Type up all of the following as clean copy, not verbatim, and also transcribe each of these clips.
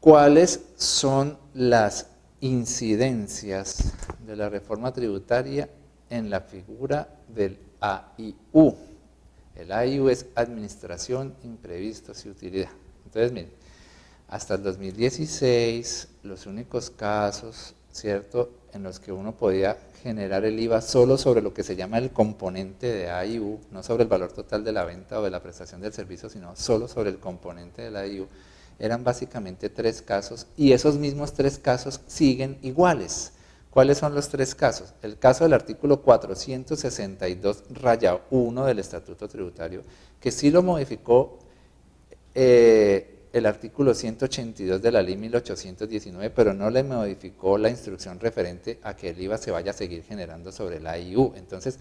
¿Cuáles son las incidencias de la reforma tributaria en la figura del AIU? El AIU es Administración, Imprevistos y Utilidad. Entonces, miren, hasta el 2016, los únicos casos, ¿cierto?, en los que uno podía generar el IVA solo sobre lo que se llama el componente de AIU, no sobre el valor total de la venta o de la prestación del servicio, sino solo sobre el componente del AIU, eran básicamente 3 casos, y esos mismos 3 casos siguen iguales. ¿Cuáles son los 3 casos? El caso del artículo 462-1 del Estatuto Tributario, que sí lo modificó el artículo 182 de la ley 1819, pero no le modificó la instrucción referente a que el IVA se vaya a seguir generando sobre el AIU. Entonces,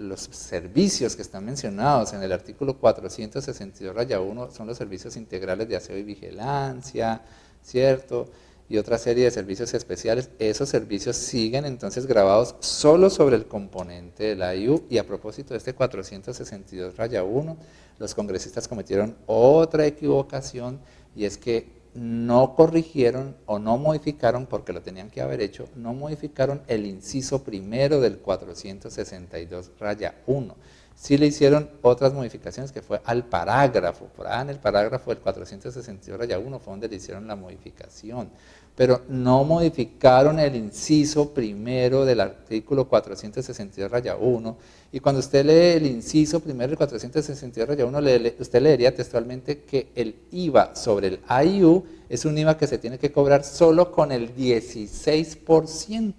los servicios que están mencionados en el artículo 462-1 son los servicios integrales de aseo y vigilancia, ¿cierto?, y otra serie de servicios especiales. Esos servicios siguen entonces grabados solo sobre el componente del AIU. Y a propósito de este 462-1, los congresistas cometieron otra equivocación, y es que no corrigieron o no modificaron, porque lo tenían que haber hecho, no modificaron el inciso primero del 462-1. Sí le hicieron otras modificaciones, que fue al parágrafo. Por ahí en el parágrafo del 462-1 fue donde le hicieron la modificación, pero no modificaron el inciso primero del artículo 462-1. Y cuando usted lee el inciso primero del 462-1, usted leería textualmente que el IVA sobre el AIU es un IVA que se tiene que cobrar solo con el 16%.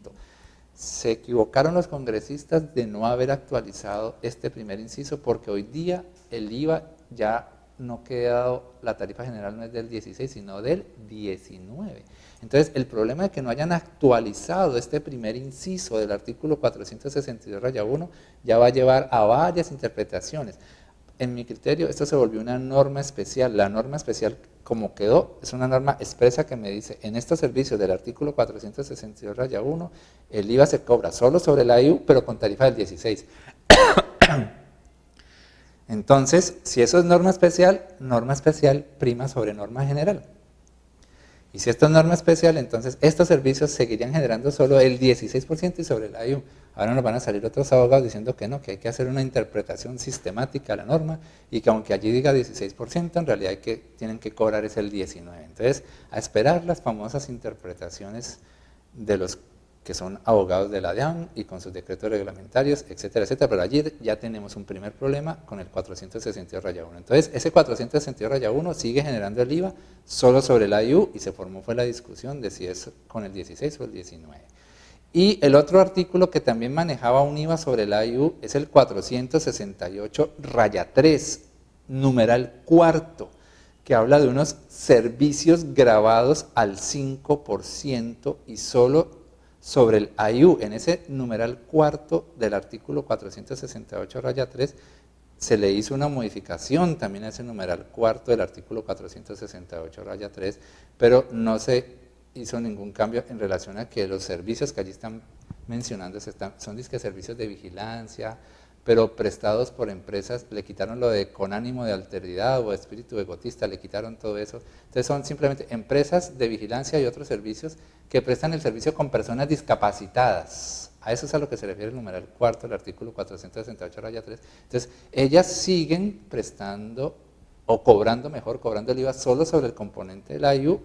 Se equivocaron los congresistas de no haber actualizado este primer inciso, porque hoy día el IVA ya no queda, la tarifa general no es del 16, sino del 19. Entonces, el problema de que no hayan actualizado este primer inciso del artículo 462-1 ya va a llevar a varias interpretaciones. En mi criterio, esto se volvió una norma especial. La norma especial, como quedó, es una norma expresa que me dice: en estos servicios del artículo 462-1, el IVA se cobra solo sobre el AIU, pero con tarifa del 16. Entonces, si eso es norma especial prima sobre norma general. Y si esto es norma especial, entonces estos servicios seguirían generando solo el 16% y sobre el AIU. Ahora nos van a salir otros abogados diciendo que no, que hay que hacer una interpretación sistemática a la norma, y que aunque allí diga 16%, en realidad tienen que cobrar es el 19%. Entonces, a esperar las famosas interpretaciones de los que son abogados de la DIAN y con sus decretos reglamentarios, etcétera, etcétera. Pero allí ya tenemos un primer problema con el 462-1. Entonces, ese 462-1 sigue generando el IVA solo sobre el AIU, y se formó fue la discusión de si es con el 16 o el 19. Y el otro artículo que también manejaba un IVA sobre el AIU es el 468-3, numeral cuarto, que habla de unos servicios grabados al 5% y solo sobre el AIU. En ese numeral cuarto del artículo 468-3 se le hizo una modificación también a ese numeral cuarto del artículo 468-3, pero no se hizo ningún cambio en relación a que los servicios que allí están mencionando son disque servicios de vigilancia, pero prestados por empresas. Le quitaron lo de con ánimo de alteridad o espíritu egotista, le quitaron todo eso. Entonces son simplemente empresas de vigilancia y otros servicios que prestan el servicio con personas discapacitadas. A eso es a lo que se refiere el numeral cuarto del artículo 468-3. Entonces, ellas siguen prestando o cobrando el IVA solo sobre el componente del AIU,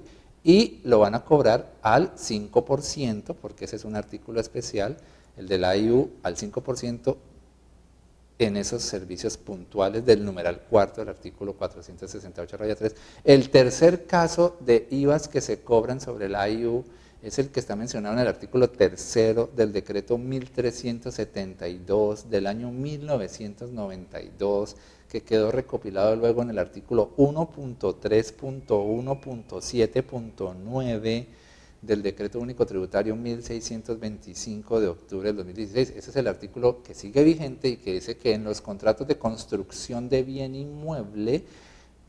y lo van a cobrar al 5%, porque ese es un artículo especial, el del AIU al 5%, en esos servicios puntuales del numeral cuarto del artículo 468-3. El tercer caso de IVAs que se cobran sobre el AIU es el que está mencionado en el artículo tercero del decreto 1372 del año 1992, que quedó recopilado luego en el artículo 1.3.1.7.9 del Decreto Único Tributario 1625 de octubre del 2016. Ese es el artículo que sigue vigente y que dice que en los contratos de construcción de bien inmueble,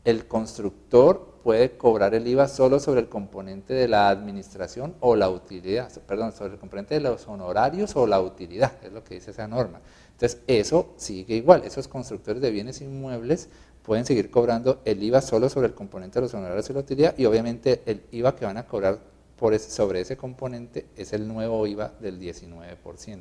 el constructor puede cobrar el IVA solo sobre el componente de la administración o la utilidad, perdón, sobre el componente de los honorarios o la utilidad, es lo que dice esa norma. Entonces, eso sigue igual. Esos constructores de bienes inmuebles pueden seguir cobrando el IVA solo sobre el componente de los honorarios de la utilidad, y obviamente el IVA que van a cobrar sobre ese componente es el nuevo IVA del 19%.